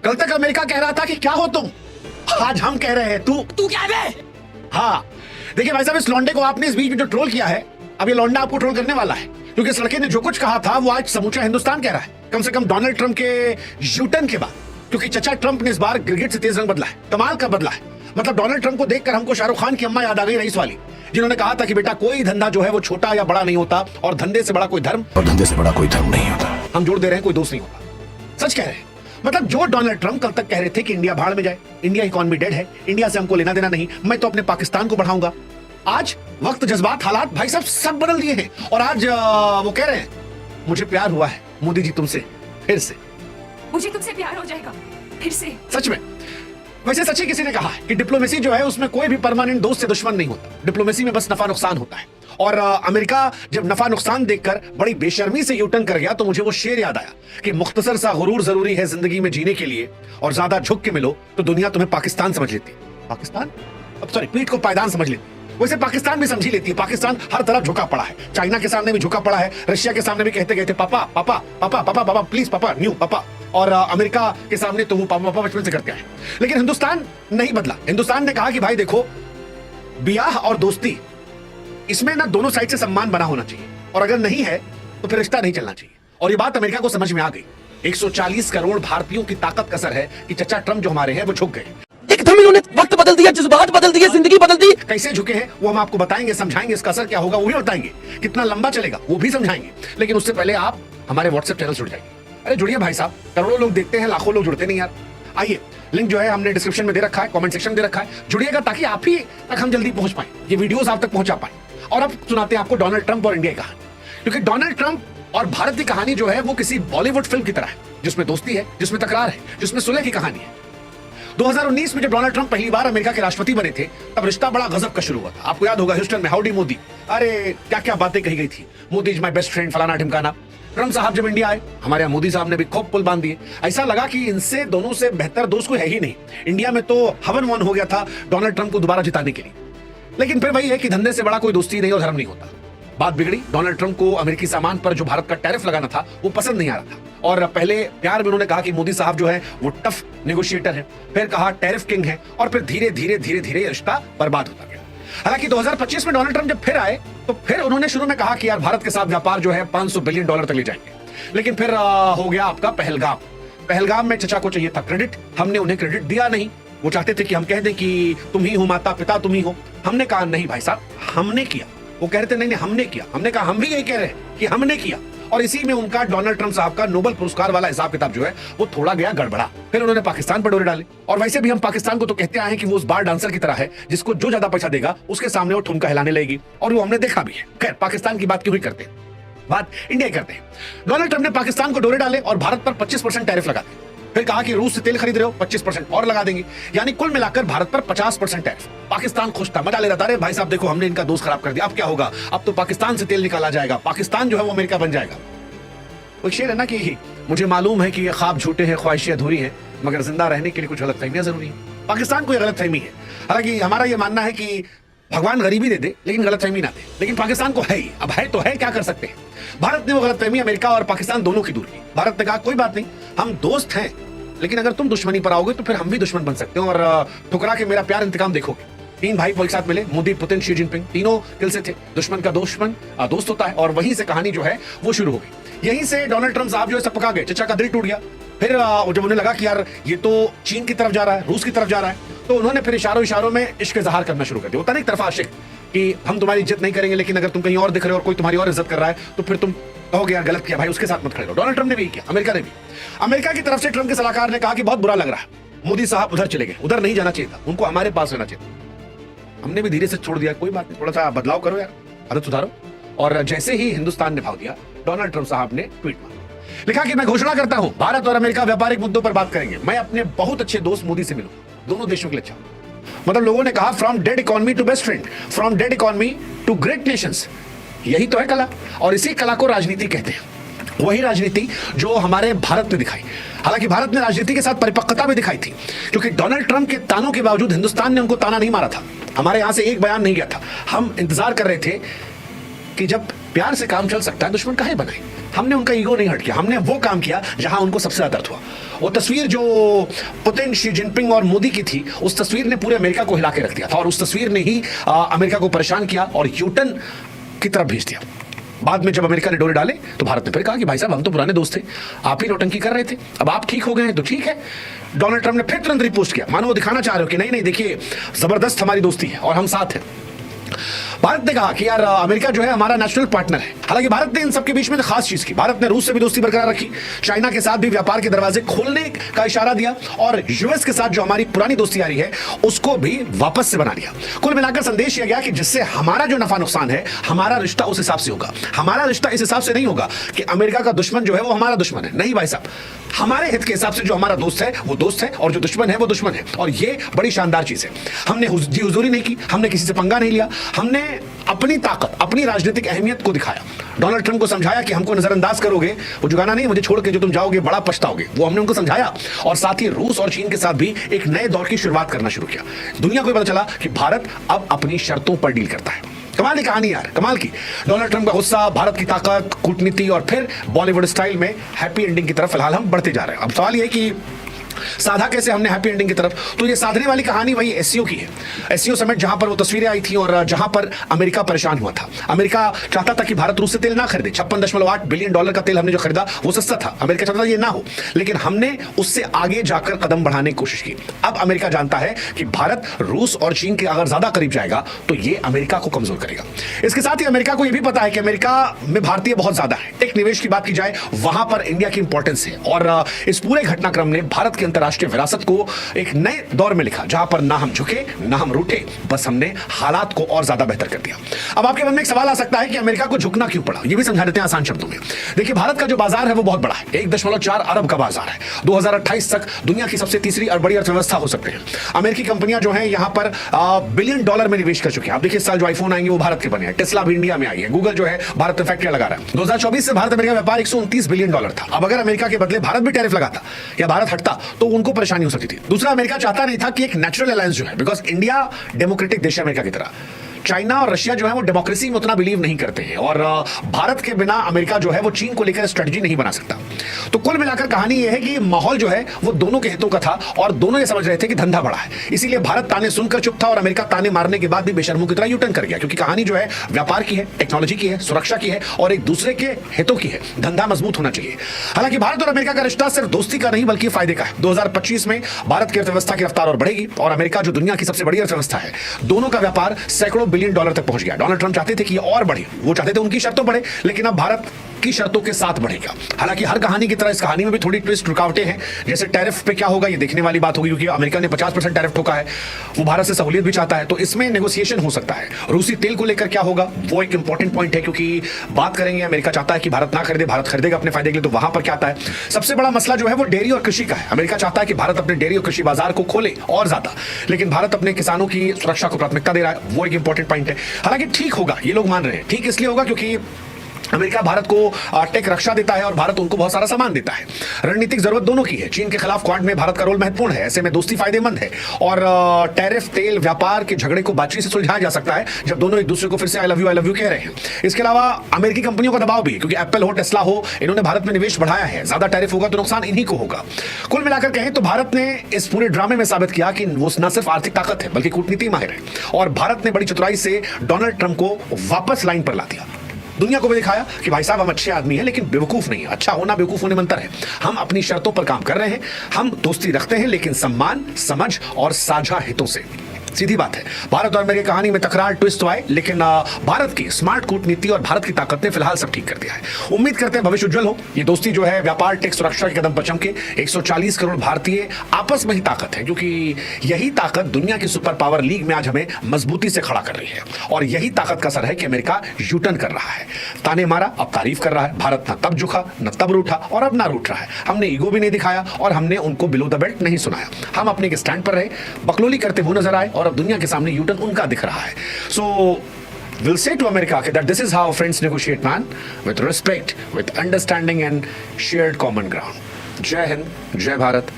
कल तक अमेरिका कह रहा था कि क्या हो तुम, आज हम कह रहे हैं तू क्या है? हाँ देखिए भाई साहब, इस लौंडे को आपने इस बीच में जो ट्रोल किया है, अब ये लौंडा आपको ट्रोल करने वाला है, क्योंकि इस लड़के ने जो कुछ कहा था वो आज समूचा हिंदुस्तान कह रहा है, कम से कम डोनाल्ड ट्रंप के यूटर्न के बाद। क्योंकि चचा ट्रंप ने इस बार गिरगिट से तेज रंग बदला है, कमाल का बदला है। मतलब डोनाल्ड ट्रंप को देखकर हमको शाहरुख खान की अम्मा याद आ गई, रईस वाली, जिन्होंने कहा था कि बेटा कोई धंधा जो है वो छोटा या बड़ा नहीं होता, और धंधे से बड़ा कोई धर्म नहीं होता। हम जोड़ दे रहे हैं, कोई दोस्त नहीं होता। सच कह रहे हैं। मतलब जो डोनाल्ड ट्रंप कल तक कह रहे थे कि इंडिया भाड़ में जाए, इंडिया इकोनॉमी डेड है, इंडिया से हमको लेना देना नहीं, मैं तो अपने पाकिस्तान को बढ़ाऊंगा, आज वक्त जज्बात हालात भाई साहब सब बदल दिए हैं। और आज वो कह रहे हैं मुझे प्यार हुआ है मोदी जी तुमसे, फिर से मुझे तुमसे प्यार हो जाएगा फिर से। सच में। वैसे सच ही किसी ने कहा है कि डिप्लोमेसी जो है उसमें कोई भी परमानेंट दोस्त से दुश्मन नहीं होता, डिप्लोमेसी में बस नफा नुकसान होता है। और अमेरिका जब नफा नुकसान देखकर बड़ी बेशर्मी से यूटर्न कर गया तो मुझे वो शेर याद आया कि मुख्तसर सा गुरूर जरूरी है जिंदगी में जीने के लिए, और ज्यादा झुक के मिलो तो दुनिया तुम्हें पाकिस्तान समझ लेती है। पाकिस्तान, अब सॉरी, पीठ को पायदान समझ लेती है। वैसे पाकिस्तान भी समझी लेती है, पाकिस्तान हर तरफ झुका पड़ा है, चाइना के सामने भी झुका पड़ा है, रशिया के सामने भी कहते गए थे पापा पापा पापा पापा पापा प्लीज पापा न्यू पापा, और अमेरिका के सामने तो वो पापा पापा बचपन से करते आए। लेकिन हिंदुस्तान नहीं बदला। हिंदुस्तान ने कहा कि भाई देखो, ब्याह और दोस्ती इसमें ना दोनों साइड से सम्मान बना होना चाहिए, और अगर नहीं है तो फिर रिश्ता नहीं चलना चाहिए। और ये बात अमेरिका को समझ में आ गई। 140 करोड़ भारतीयों की ताकत कसर है कि चचा ट्रंप जो हमारे हैं वो झुक गए। एकदम इन्होंने वक्त बदल दिया, जज्बात बदल दिए, जिंदगी बदल दी। कैसे झुके हैं वो हम आपको बताएंगे, समझाएंगे, इसका असर क्या होगा वो भी बताएंगे, कितना लंबा चलेगा वो भी समझाएंगे। लेकिन उससे पहले आप हमारे व्हाट्सएप चैनल जुड़ जाइए। अरे जुड़िए भाई साहब, करोड़ों लोग देखते हैं, लाखों लोग जुड़ते नहीं यार। आइए, लिंक जो है हमने डिस्क्रिप्शन में दे रखा है, कमेंट सेक्शन में दे रखा है, जुड़िएगा ताकि आप ही तक हम जल्दी पहुंच पाए, ये वीडियोस आप तक पहुंचा पाए। और अब सुनाते हैं आपको डोनाल्ड ट्रंप और इंडिया की कहानी, क्योंकि डोनाल्ड ट्रंप और भारत की कहानी जो है वो किसी बॉलीवुड फिल्म की तरह है, जिसमें दोस्ती है, जिसमें तकरार है, जिसमें सुलह की कहानी है। 2019 में जब डोनाल्ड ट्रंप पहली बार अमेरिका के राष्ट्रपति बने थे, तब रिश्ता बड़ा गजब का शुरू हुआ था। आपको याद होगा ह्यूस्टन में हाउडी मोदी, अरे क्या क्या बातें कही गई थी, Modi is my best friend, फलाना ढिमकाना। ट्रंप साहब जब इंडिया आए, हमारे यहाँ मोदी साहब ने भी खूब पुल बांध दिए। ऐसा लगा कि इनसे दोनों से बेहतर दोस्त कोई है ही नहीं। इंडिया में तो हवन वन हो गया था डोनाल्ड ट्रंप को दोबारा जिताने के लिए। लेकिन फिर वही है कि धंधे से बड़ा कोई दोस्ती नहीं और धर्म नहीं होता। बात बिगड़ी, डोनाल्ड ट्रंप को अमेरिकी सामान पर जो भारत का टैरिफ लगाना था वो पसंद नहीं आ रहा था, और पहले प्यार में उन्होंने कहा कि मोदी साहब जो है वो टफ नेगोशिएटर है, फिर कहा टैरिफ किंग है, और फिर धीरे धीरे धीरे धीरे रिश्ता बर्बाद होता गया। हालांकि 2025 में डोनाल्ड ट्रंप जब फिर आए तो फिर उन्होंने शुरू में कहा कि यार भारत के साथ व्यापार जो है $500 बिलियन तक ले जाएंगे। लेकिन फिर हो गया आपका पहलगाम। पहलगाम में चचा को चाहिए था क्रेडिट, हमने उन्हें क्रेडिट दिया नहीं। वो चाहते थे कि हम कह दें कि तुम ही हो माता पिता, तुम ही हो। हमने कहा नहीं भाई साहब, हमने किया। वो कह रहे थे नहीं नहीं हमने किया। हमने कहा हम भी यही कह रहे हैं कि हमने किया। और इसी में उनका डोनाल्ड ट्रंप साहब का नोबेल पुरस्कार वाला हिसाब किताब जो है वो थोड़ा गया गड़बड़ा। फिर उन्होंने पाकिस्तान पर डोरे डाले। और वैसे भी हम पाकिस्तान को तो कहते आए हैं कि वो उस बार डांसर की तरह है जिसको जो ज्यादा पैसा देगा उसके सामने वो ठुमका हिलाने लगेगी, और वो हमने देखा भी है। खैर, पाकिस्तान की बात क्यों ही करते हैं, बात इंडिया करते हैं। डोनाल्ड ट्रंप ने पाकिस्तान को डोरे डाले और भारत पर 25% टैरिफ लगा दिए। फिर कहा कि रूस से तेल खरीद रहे हो 25% और लगा देंगे, यानी कुल मिलाकर भारत पर 50% टैरिफ। पाकिस्तान खुश था, मजा ले रहा था, अरे भाई साहब देखो हमने इनका दोस्त खराब कर दिया, अब क्या होगा, अब तो पाकिस्तान से तेल निकाला जाएगा, पाकिस्तान जो है वो अमेरिका बन जाएगा। वो शेर है ना कि मुझे मालूम है कि ये ख्वाब झूठे हैं, ख्वाहिशें अधूरी हैं, मगर जिंदा रहने के लिए कुछ गलतफहमियां जरूरी है। पाकिस्तान को ये गलतफहमी है। हालांकि हमारा ये मानना है कि भगवान गरीबी दे दे लेकिन गलतफहमी ना दे, लेकिन पाकिस्तान को है ही, अब है तो है, क्या कर सकते हैं। भारत ने वो गलतफहमी अमेरिका और पाकिस्तान दोनों की दूर की। भारत ने कहा कोई बात नहीं, हम दोस्त हैं, लेकिन अगर तुम दुश्मनी पर आओगे तो फिर हम भी दुश्मन बन सकते हो, और ठुकरा के मेरा प्यार इंतकाम देखोगे। 3 भाई एक साथ मिले, मोदी, पुतिन, शी जिनपिंग, तीनों दिल से थे। दुश्मन का दुश्मन दोस्त होता है, और वहीं से कहानी जो है वो शुरू हो गई। यहीं से डोनाल्ड ट्रंप साहब जो है सब पका गए, चचा का दिल टूट गया। फिर जब उन्हें लगा कि यार ये तो चीन की तरफ जा रहा है, रूस की तरफ जा रहा है, तो उन्होंने फिर इशारों इशारों में इश्क ज़ाहिर करना शुरू कर दिया। होता नहीं एक तरफा आशिक कि हम तुम्हारी इज्जत नहीं करेंगे, लेकिन अगर तुम कहीं और दिख रहे हो और कोई तुम्हारी और इज्जत कर रहा है तो फिर तुम कहोगे यार गलत किया भाई, उसके साथ मत खड़े रहो। डोनाल्ड ट्रंप ने भी किया, अमेरिका ने भी। अमेरिका की तरफ से ट्रंप के सलाहकार ने कहा कि बहुत बुरा लग रहा है, मोदी साहब उधर चले गए, उधर नहीं जाना चाहिए था, उनको हमारे पास रहना चाहिए था। हमने भी धीरे से छोड़ दिया, कोई बात नहीं, थोड़ा सा बदलाव करो यार, आदत सुधारो। और जैसे ही हिंदुस्तान ने भाव दिया, डोनाल्ड ट्रंप साहब ने ट्वीट मारा, लिखा कि मैं घोषणा करता हूं भारत और अमेरिका व्यापारिक मुद्दों पर बात करेंगे। मैं अपने बहुत अच्छे दोस्त मोदी से मिलूंगा, दोनों देशों के लिए अच्छा। मतलब लोगों ने कहा from dead economy to best friend, from dead economy to great nations. यही तो है कला, और इसी कला को राजनीति कहते हैं। वही राजनीति जो हमारे भारत ने दिखाई। हालांकि भारत ने राजनीति के साथ परिपक्वता भी दिखाई थी, क्योंकि डोनाल्ड ट्रंप के तानों के बावजूद हिंदुस्तान ने उनको ताना नहीं मारा था। हमारे यहां से एक बयान नहीं गया था। हम इंतजार कर रहे थे कि जब प्यार से काम चल सकता है, दुश्मन काहे बनाए। हमने उनका ईगो नहीं हट किया, हमने वो काम किया जहां उनको सबसे ज्यादा दर्द हुआ। वो तस्वीर जो पुतिन, शी जिनपिंग और मोदी की थी, उस तस्वीर ने पूरे अमेरिका को हिला के रख दिया था और उस तस्वीर ने ही अमेरिका को परेशान किया और यूटर्न की तरफ भेज दिया। बाद में जब अमेरिका ने डोरे डाले तो भारत ने फिर कहा कि भाई साहब हम तो पुराने दोस्त थे, आप ही नौटंकी कर रहे थे, अब आप ठीक हो गए हैं तो ठीक है। डोनाल्ड ट्रंप ने फिर तुरंत रिपोस्ट किया, मानो वो दिखाना चाह रहे हो कि नहीं नहीं देखिए जबरदस्त हमारी दोस्ती है और हम साथ हैं। भारत ने कहा कि यार अमेरिका जो है हमारा नेशनल पार्टनर है। हालांकि भारत ने इन सबके बीच में खास चीज की, भारत ने रूस से भी दोस्ती बरकरार रखी, चाइना के साथ भी व्यापार के दरवाजे खोलने का इशारा दिया और यूएस के साथ जो हमारी पुरानी दोस्ती आ रही है उसको भी वापस से बना लिया। कुल मिलाकर संदेश यह गया कि जिससे हमारा जो नफा नुकसान है, हमारा रिश्ता उस हिसाब से होगा। हमारा रिश्ता इस हिसाब से नहीं होगा कि अमेरिका का दुश्मन जो है वो हमारा दुश्मन है, नहीं भाई साहब, हमारे हित के हिसाब से जो हमारा दोस्त है वो दोस्त है और जो दुश्मन है वो दुश्मन है। और ये बड़ी शानदार चीज है। हमने जी हुजूरी नहीं की, हमने किसी से पंगा नहीं लिया, हमने अपनी ताकत, अपनी राजनीतिक अहमियत को दिखाया। डोनाल्ड ट्रंप को समझाया कि हमको नजरअंदाज करोगे, वो जुगाना नहीं, मुझे छोड़ के जो तुम जाओगे बड़ा पछताओगे, वो हमने उनको समझाया। और साथ ही रूस और चीन के साथ भी एक नए दौर की शुरुआत करना शुरू किया। दुनिया को पता चला कि भारत अब अपनी शर्तों पर डील करता है। कमाल की कहानी यार, कमाल की। डोनाल्ड ट्रंप का गुस्सा, भारत की ताकत, कूटनीति और फिर बॉलीवुड स्टाइल में हैप्पी एंडिंग की तरफ फिलहाल हम बढ़ते जा रहे हैं। अब सवाल यह है कि साधा कैसे हमने हैप्पी एंडिंग की तरफ, तो ये साधने वाली कहानी वही एससीओ की है। एससीओ समिट जहां पर वो तस्वीरें आई थी और जहां पर अमेरिका परेशान हुआ था। अमेरिका चाहता था कि भारत रूस से तेल ना खरीदे। $56.8 बिलियन का तेल हमने जो खरीदा वो सस्ता था, अमेरिका चाहता था ये ना हो, लेकिन हमने उससे आगे जाकर कदम बढ़ाने की कोशिश की। अब अमेरिका जानता है कि भारत रूस और चीन के अगर ज्यादा करीब जाएगा तो ये अमेरिका को कमजोर करेगा। इसके साथ ही अमेरिका को यह भी पता है कि अमेरिका में भारतीय बहुत ज्यादा है। टेक निवेश की बात की जाए वहां पर इंडिया की इंपॉर्टेंस है और इस पूरे घटनाक्रम ने भारत की अंतरराष्ट्रीय विरासत को एक नए दौर में लिखा, जहां पर ना हम झुके ना हम रूठे, बस हमने हालात को और ज्यादा बेहतर कर दिया। अब आपके मन में एक सवाल आ सकता है कि अमेरिका को झुकना क्यों पड़ा, ये भी समझा देते हैं आसान शब्दों में। देखिए, भारत का जो बाजार है वो बहुत बड़ा है, 1.4 अरब का बाजार है। 2028 तक दुनिया की सबसे तीसरी और बड़ी अर्थव्यवस्था हो सकते हैं। अमेरिकी कंपनियां जो हैं यहां पर $बिलियन में निवेश कर चुके हैं। आप देखिए, इस साल जो आईफोन आएंगे वो भारत के बने हैं, टेस्ला भी इंडिया में आई है, गूगल जो है भारत में फैक्ट्रियां लगा रहा है। 2024 से भारत अमेरिका व्यापार $129 बिलियन था। अब अगर अमेरिका के बदले भारत भी टैरिफ लगाता या भारत हटता तो उनको परेशानी हो सकती थी। दूसरा, अमेरिका चाहता नहीं था कि एक नेचुरल अलायंस जो है, बिकॉज इंडिया डेमोक्रेटिक देश है अमेरिका की तरह, चाइना और रशिया जो है वो डेमोक्रेसी में उतना बिलीव नहीं करते हैं और भारत के बिना अमेरिका जो है वो चीन को लेकर स्ट्रेटजी नहीं बना सकता। तो कुल मिलाकर कहानी यह है कि माहौल जो है वो दोनों के हितों का था और दोनों ये समझ रहे थे कि धंधा बड़ा है, इसीलिए भारत ताने सुनकर चुप था और अमेरिका ताने मारने के बाद भी बेशर्मों की तरह यूटर्न कर गया, क्योंकि कहानी जो है व्यापार की है, टेक्नोलॉजी की है, सुरक्षा की है और एक दूसरे के हितों की है। धंधा मजबूत होना चाहिए। हालांकि भारत और अमेरिका का रिश्ता सिर्फ दोस्ती का नहीं बल्कि फायदे का है। 2025 में भारत की अर्थव्यवस्था की रफ्तार और बढ़ेगी और अमेरिका जो दुनिया की सबसे बड़ी अर्थव्यवस्था है, दोनों का व्यापार सैकड़ों $बिलियन तक पहुंच गया। डोनाल्ड ट्रंप चाहते थे कि और बढ़े, वो चाहते थे उनकी शर्तों बढ़े, लेकिन अब भारत की शर्तों के साथ बढ़ेगा। हालांकि हर कहानी की तरह इस कहानी में भी थोड़ी ट्विस्ट, रुकावटें हैं। जैसे टैरिफ पे क्या होगा ये देखने वाली बात होगी, क्योंकि अमेरिका ने 50% टैरिफ ठोका है, वो भारत से सहूलियत भी चाहता है, तो इसमें नेगोशिएशन हो सकता है। रूसी तेल को लेकर क्या होगा वो एक इंपॉर्टेंट पॉइंट है, क्योंकि बात करेंगे अमेरिका चाहता है कि भारत ना खरीदे, भारत खरीदेगा अपने फायदे के लिए, तो वहां पर क्या आता है। सबसे बड़ा मसला जो है वो डेयरी और कृषि का है। अमेरिका चाहता है कि भारत अपने डेयरी और कृषि बाजार को खोले और ज्यादा, लेकिन भारत अपने किसानों की सुरक्षा को प्राथमिकता दे रहा है, वो एक इंपॉर्टेंट पॉइंट है। हालांकि ठीक होगा, ये लोग मान रहे हैं, ठीक इसलिए होगा क्योंकि अमेरिका भारत को टेक रक्षा देता है और भारत उनको बहुत सारा सामान देता है। रणनीतिक जरूरत दोनों की है। चीन के खिलाफ क्वाड में भारत का रोल महत्वपूर्ण है, ऐसे में दोस्ती फायदेमंद है और टैरिफ, तेल, व्यापार के झगड़े को बातचीत से सुलझाया जा सकता है जब दोनों एक दूसरे को फिर से आई लव यू कह रहे हैं। इसके अलावा अमेरिकी कंपनियों का दबाव भी है, क्योंकि एप्पल हो, टेस्ला हो, इन्होंने भारत में निवेश बढ़ाया है। ज्यादा टैरिफ होगा तो नुकसान इन्हीं को होगा। कुल मिलाकर कहें तो भारत ने इस पूरे ड्रामे में साबित किया कि वो न सिर्फ आर्थिक ताकत है बल्कि कूटनीति माहिर है और भारत ने बड़ी चतुराई से डोनाल्ड ट्रंप को वापस लाइन पर ला दिया। दुनिया को भी दिखाया कि भाई साहब हम अच्छे आदमी हैं लेकिन बेवकूफ नहीं है। अच्छा होना बेवकूफ होने में अंतर है। हम अपनी शर्तों पर काम कर रहे हैं, हम दोस्ती रखते हैं लेकिन सम्मान, समझ और साझा हितों से। सीधी बात है। भारत और अमेरिका की कहानी में तकरार, ट्विस्ट तो आए, लेकिन भारत की स्मार्ट कूटनीति और भारत की ताकत ने फिलहाल सब ठीक कर दिया है। उम्मीद करते हैं भविष्य उज्जवल हो। ये दोस्ती जो है व्यापार, टेक, सुरक्षा के कदम पर चमके। 140 करोड़ भारतीय आपस में ही ताकत है, क्योंकि यही ताकत दुनिया की सुपर पावर लीग में आज हमें मजबूती से खड़ा कर रही है और यही ताकत का असर है कि अमेरिका यूटर्न कर रहा है। ताने मारा, अब तारीफ कर रहा है। भारत न तब झुका न तब रूठा और अब ना रूठ रहा है। हमने ईगो भी नहीं दिखाया और हमने उनको बिलो द बेल्ट नहीं सुनाया। हम अपने के स्टैंड पर रहे, बकलोली करते हुए नजर आए और अब दुनिया के सामने यूटर्न उनका दिख रहा है। So we'll say to America that this is how friends negotiate, man, with respect, with understanding and shared common ground. जय हिंद, जय भारत,